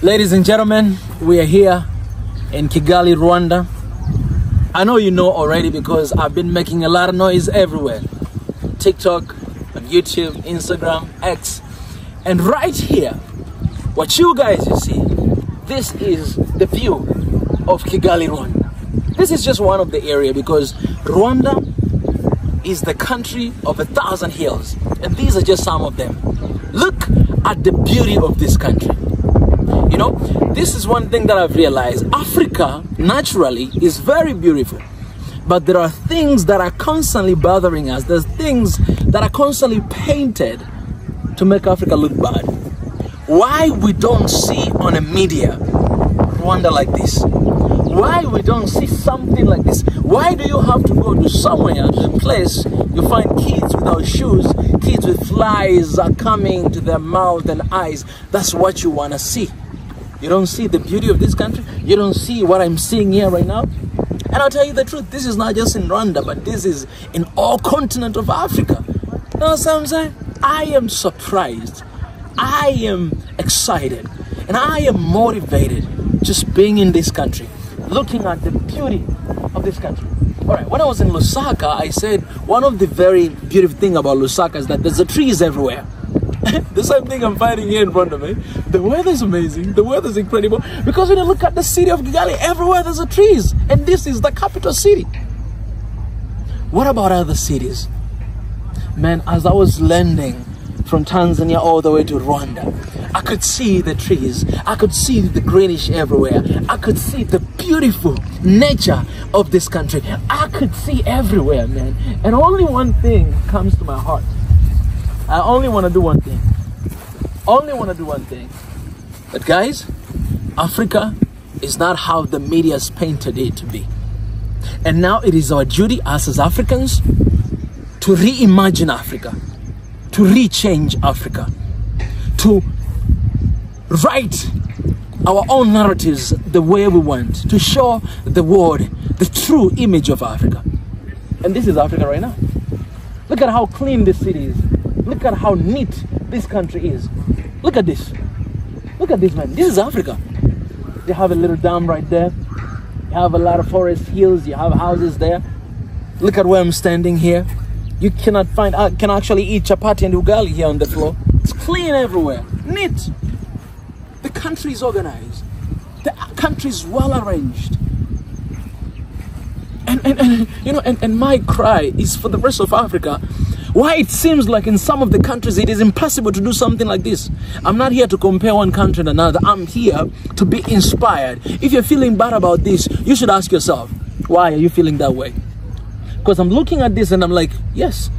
Ladies and gentlemen, we are here in Kigali, Rwanda. I know you know already because I've been making a lot of noise everywhere. TikTok, on YouTube, Instagram, X. And right here, what you guys see, this is the view of Kigali, Rwanda. This is just one of the area because Rwanda is the country of 1,000 hills. And these are just some of them. Look at the beauty of this country. You know, this is one thing that I've realized. Africa, naturally, is very beautiful. But there are things that are constantly bothering us. There's things that are constantly painted to make Africa look bad. Why we don't see on a media Rwanda like this? Why we don't see something like this? Why do you have to go to somewhere, to a place, you find kids without shoes, kids with flies are coming to their mouth and eyes? That's what you want to see. You don't see the beauty of this country. You don't see what I'm seeing here right now. And I'll tell you the truth, this is not just in Rwanda, but this is in all continent of Africa. You know what I'm saying? I am surprised. I am excited. And I am motivated just being in this country, looking at the beauty of this country. All right, when I was in Lusaka, I said one of the very beautiful things about Lusaka is that there's the trees everywhere. The same thing I'm finding here in front of me. The weather's amazing. The weather's incredible. Because when you look at the city of Kigali, everywhere there's a trees. And this is the capital city. What about other cities? Man, as I was landing from Tanzania all the way to Rwanda, I could see the trees. I could see the greenish everywhere. I could see the beautiful nature of this country. I could see everywhere, man. And only one thing comes to my heart. I only want to do one thing. Only want to do one thing. But guys, Africa is not how the media's painted it to be. And now it is our duty as Africans to reimagine Africa, to rechange Africa, to write our own narratives the way we want, to show the world the true image of Africa. And this is Africa right now. Look at how clean this city is. Look at how neat this country is. Look at this. Look at this, man. This is Africa. They have a little dam right there. You have a lot of forest hills. You have houses there. Look at where I'm standing here. You cannot find, I can actually eat chapati and ugali here on the floor. It's clean everywhere. Neat. The country is organized. The country is well arranged. And you know, and my cry is for the rest of Africa. Why it seems like in some of the countries it is impossible to do something like this. I'm not here to compare one country and another. I'm here to be inspired. If you're feeling bad about this, you should ask yourself, why are you feeling that way? Because I'm looking at this and I'm like, yes,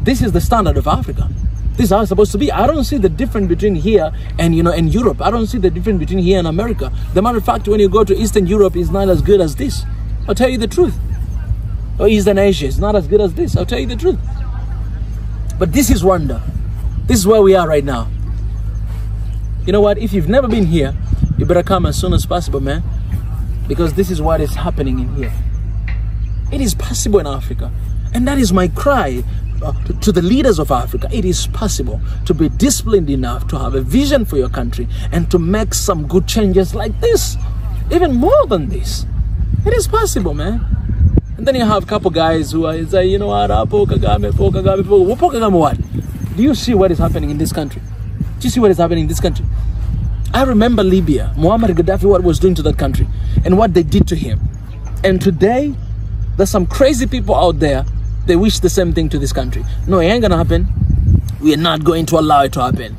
this is the standard of Africa. This is how it's supposed to be. I don't see the difference between here and, you know, and Europe. I don't see the difference between here and America. The matter of fact, when you go to Eastern Europe, it's not as good as this. I'll tell you the truth. Or Eastern Asia, it's not as good as this. I'll tell you the truth. But this is Rwanda. This is where we are right now. You know what? If you've never been here, you better come as soon as possible, man. Because this is what is happening in here. It is possible in Africa. And that is my cry to the leaders of Africa. It is possible to be disciplined enough to have a vision for your country and to make some good changes like this. Even more than this. It is possible, man. And then you have a couple guys who are saying, you know what, Poor Kagame, Poor Kagame, Poor Kagame what? Do you see what is happening in this country? Do you see what is happening in this country? I remember Libya, Muammar Gaddafi, what was doing to that country and what they did to him. And today, there's some crazy people out there, they wish the same thing to this country. No, it ain't gonna happen. We are not going to allow it to happen.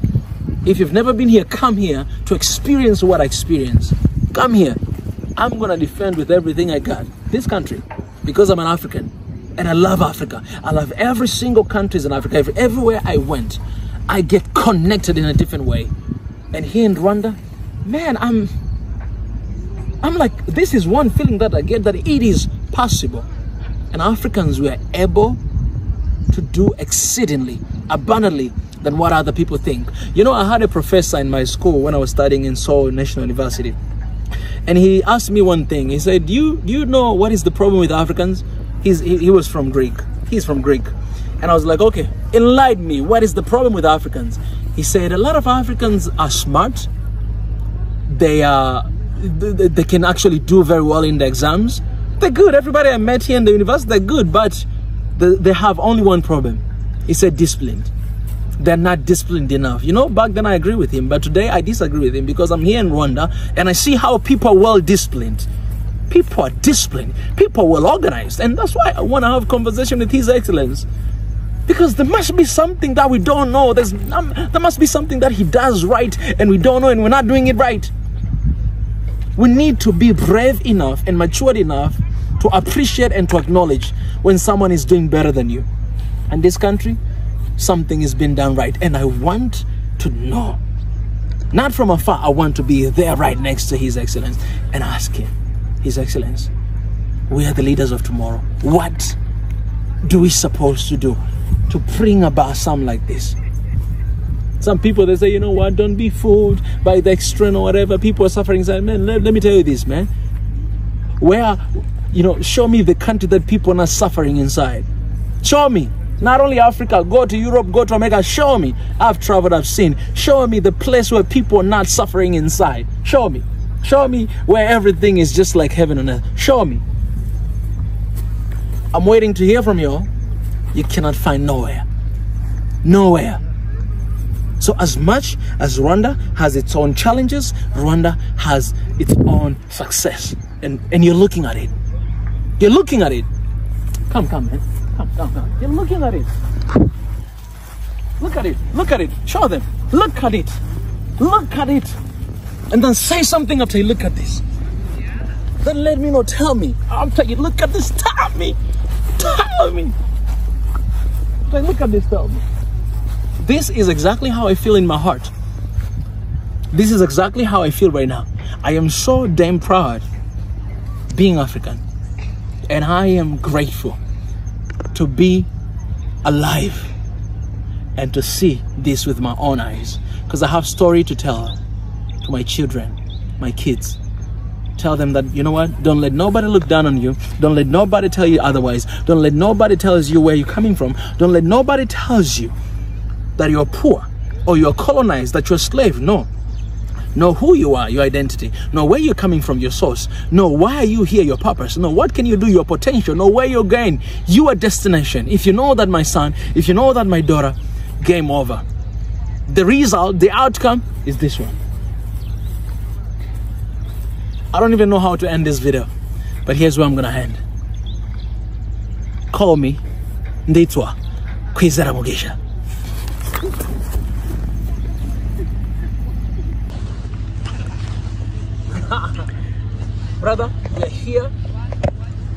If you've never been here, come here to experience what I experienced. Come here. I'm gonna defend with everything I got this country. Because I'm an African and I love Africa. I love every single country in Africa. Everywhere I went, I get connected in a different way. And here in Rwanda, man, I'm like, this is one feeling that I get, that it is possible. And Africans were able to do exceedingly, abundantly than what other people think. You know, I had a professor in my school when I was studying in Seoul National University. And he asked me one thing. He said, do you know what is the problem with Africans? He was from Greek. He's from Greek. And I was like, okay, enlighten me. What is the problem with Africans? He said, a lot of Africans are smart. They can actually do very well in the exams. They're good. Everybody I met here in the university, they're good, but they have only one problem. He said, disciplined. They're not disciplined enough. You know, back then I agree with him, but today I disagree with him because I'm here in Rwanda and I see how people are well disciplined. People are disciplined. People are well organized. And that's why I want to have a conversation with His Excellence. Because there must be something that we don't know. There must be something that he does right and we don't know and we're not doing it right. We need to be brave enough and matured enough to appreciate and to acknowledge when someone is doing better than you. And this country, something is being done right. And I want to know. Not from afar, I want to be there right next to His Excellence and ask him, His Excellence, we are the leaders of tomorrow. What do we supposed to do to bring about something like this? Some people, they say, you know what, don't be fooled by the external or whatever. People are suffering. Man, let me tell you this, man. Where, you know, show me the country that people are not suffering inside. Show me. Not only Africa, go to Europe, go to America, show me. I've traveled, I've seen. Show me the place where people are not suffering inside. Show me. Show me where everything is just like heaven on earth. Show me. I'm waiting to hear from you. You cannot find nowhere. Nowhere. So as much as Rwanda has its own challenges, Rwanda has its own success. And you're looking at it. You're looking at it. Come, man. Come. You're looking at it. Look at it. Look at it. Show them. Look at it. Look at it. And then say something after you look at this. Then let me know. Tell me. After you look at this, tell me. Tell me. After you look at this, tell me. This is exactly how I feel in my heart. This is exactly how I feel right now. I am so damn proud being African. And I am grateful to be alive and to see this with my own eyes. Because I have story to tell to my children, my kids. Tell them that, you know what, don't let nobody look down on you. Don't let nobody tell you otherwise. Don't let nobody tell you where you're coming from. Don't let nobody tells you that you're poor or you're colonized, that you're a slave. No. Know who you are, your identity. Know where you're coming from, your source. Know why are you here, your purpose. Know what can you do, your potential. Know where you're going, your destination. If you know that, my son, if you know that, my daughter, game over. The result, the outcome is this one. I don't even know how to end this video, but here's where I'm gonna end. Call me Nditwa Kwizera Mugisha. Brother, we're here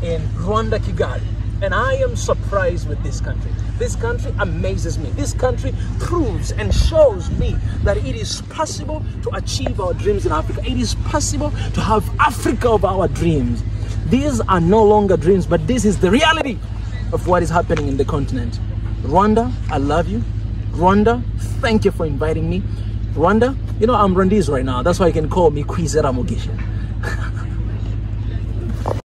in Rwanda, Kigali, and I am surprised with this country. This country amazes me. This country proves and shows me that it is possible to achieve our dreams in Africa. It is possible to have Africa of our dreams. These are no longer dreams, but this is the reality of what is happening in the continent. Rwanda, I love you. Rwanda, thank you for inviting me. Rwanda, you know, I'm Rwandese right now. That's why you can call me Kwizera Mugisha.